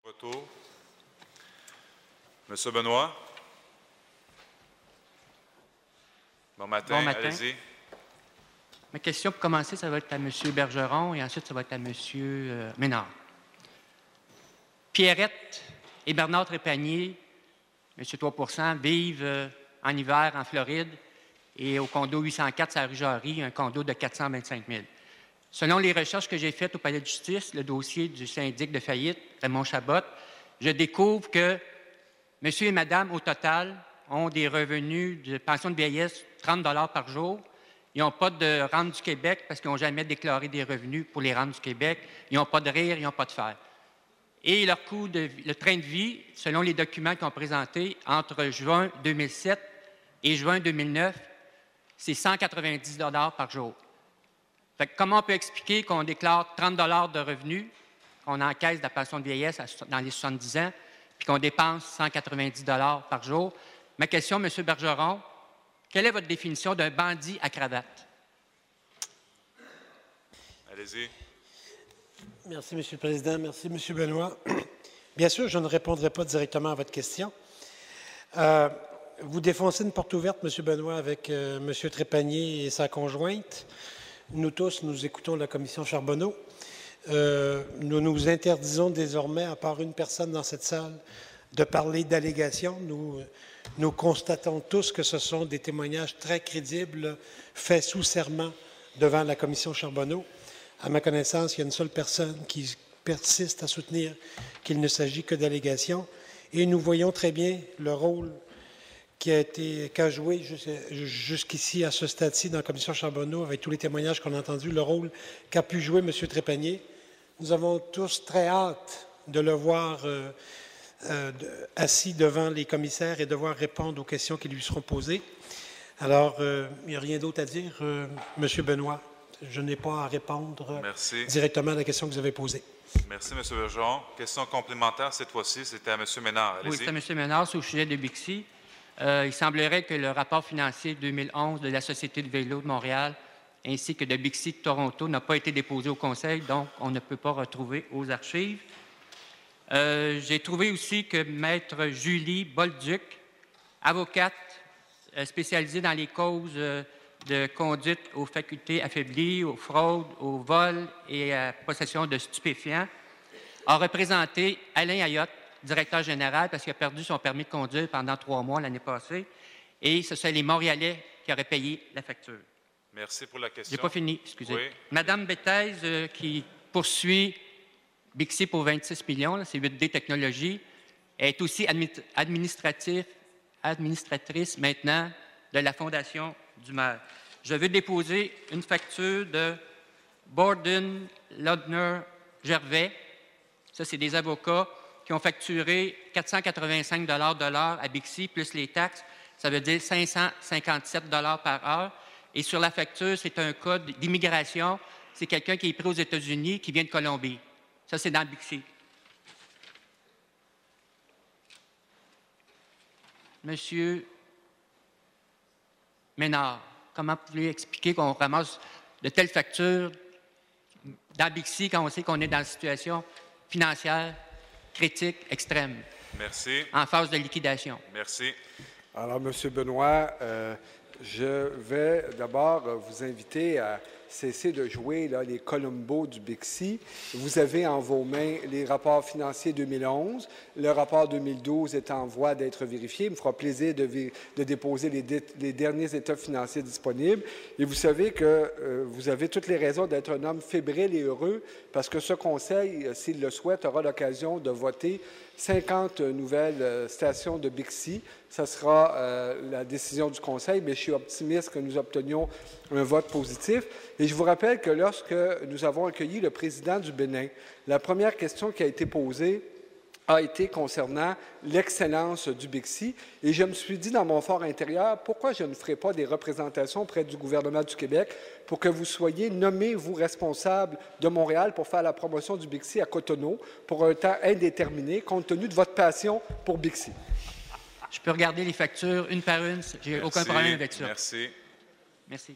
Retour. Monsieur Benoît. Bon matin, allez-y. Ma question pour commencer, ça va être à M. Bergeron et ensuite ça va être à M. Ménard. Pierrette et Bernard Trépanier, M. 3 vivent en hiver en Floride et au condo 804 à la rue Jarry, un condo de 425 000. Selon les recherches que j'ai faites au Palais de justice, le dossier du syndic de faillite, Raymond Chabot, je découvre que M. et Mme, au total, ont des revenus de pension de vieillesse 30 $ par jour. Ils n'ont pas de rente du Québec parce qu'ils n'ont jamais déclaré des revenus pour les rentes du Québec. Ils n'ont pas de RIR, ils n'ont pas de fer. Et leur coût le train de vie, selon les documents qu'ils ont présentés, entre juin 2007 et juin 2009, c'est 190 $ par jour. Fait que comment on peut expliquer qu'on déclare 30 $ de revenus, qu'on encaisse de la pension de vieillesse dans les 70 ans, puis qu'on dépense 190 $ par jour? Ma question, M. Bergeron, quelle est votre définition d'un bandit à cravate? Allez-y. Merci, M. le Président. Merci, M. Benoît. Bien sûr, je ne répondrai pas directement à votre question. Vous défoncez une porte ouverte, M. Benoît, avec M. Trépanier et sa conjointe. Nous tous, nous écoutons la commission Charbonneau. Nous nous interdisons désormais, à part une personne dans cette salle, de parler d'allégations. Nous constatons tous que ce sont des témoignages très crédibles, faits sous serment devant la commission Charbonneau. À ma connaissance, il y a une seule personne qui persiste à soutenir qu'il ne s'agit que d'allégations. Et nous voyons très bien le rôle qu'a joué jusqu'ici, à ce stade-ci, dans la commission Charbonneau, avec tous les témoignages qu'on a entendus, le rôle qu'a pu jouer M. Trépanier. Nous avons tous très hâte de le voir assis devant les commissaires et devoir répondre aux questions qui lui seront posées. Alors, il n'y a rien d'autre à dire, M. Benoît. Je n'ai pas à répondre directement à la question que vous avez posée. Merci, M. Bergeron. Question complémentaire, cette fois-ci, c'était à M. Ménard. Oui, c'est à M. Ménard, c'est au sujet de Bixi. Il semblerait que le rapport financier 2011 de la Société de vélo de Montréal ainsi que de Bixi de Toronto n'a pas été déposé au Conseil, donc on ne peut pas retrouver aux archives. J'ai trouvé aussi que Maître Julie Bolduc, avocate spécialisée dans les causes de conduite aux facultés affaiblies, aux fraudes, au vol et à possession de stupéfiants, a représenté Alain Ayotte, directeur général, parce qu'il a perdu son permis de conduire pendant 3 mois l'année passée, et ce sont les Montréalais qui auraient payé la facture. Merci pour la question. Je n'ai pas fini, excusez. Oui. Madame Bethaise, qui poursuit Bixi pour 26 millions, c'est 8D Technologies, est aussi administratrice maintenant de la Fondation du maire. Je veux déposer une facture de Borden, Lodner, Gervais. Ça, c'est des avocats qui ont facturé 485 $ de l'heure à Bixi, plus les taxes. Ça veut dire 557 $ par heure. Et sur la facture, c'est un code d'immigration. C'est quelqu'un qui est pris aux États-Unis, qui vient de Colombie. Ça, c'est dans Bixi. Monsieur Ménard, comment pouvez-vous expliquer qu'on ramasse de telles factures dans Bixi quand on sait qu'on est dans une situation financière critique, extrême? Merci. En phase de liquidation. Merci. Alors, M. Benoît, je vais d'abord vous inviter à cesser de jouer là, les Columbo du Bixi. Vous avez en vos mains les rapports financiers 2011. Le rapport 2012 est en voie d'être vérifié. Il me fera plaisir de déposer les derniers états financiers disponibles. Et vous savez que vous avez toutes les raisons d'être un homme fébrile et heureux parce que ce Conseil, s'il le souhaite, aura l'occasion de voter 50 nouvelles stations de Bixi. Ce sera la décision du Conseil, mais je suis optimiste que nous obtenions un vote positif. Et je vous rappelle que lorsque nous avons accueilli le président du Bénin, la première question qui a été posée a été concernant l'excellence du Bixi. Et je me suis dit dans mon fort intérieur, pourquoi je ne ferai pas des représentations auprès du gouvernement du Québec pour que vous soyez nommés, vous, responsables de Montréal pour faire la promotion du Bixi à Cotonou pour un temps indéterminé, compte tenu de votre passion pour Bixi. Je peux regarder les factures une par une. J'ai aucun problème avec ça. Merci. Merci.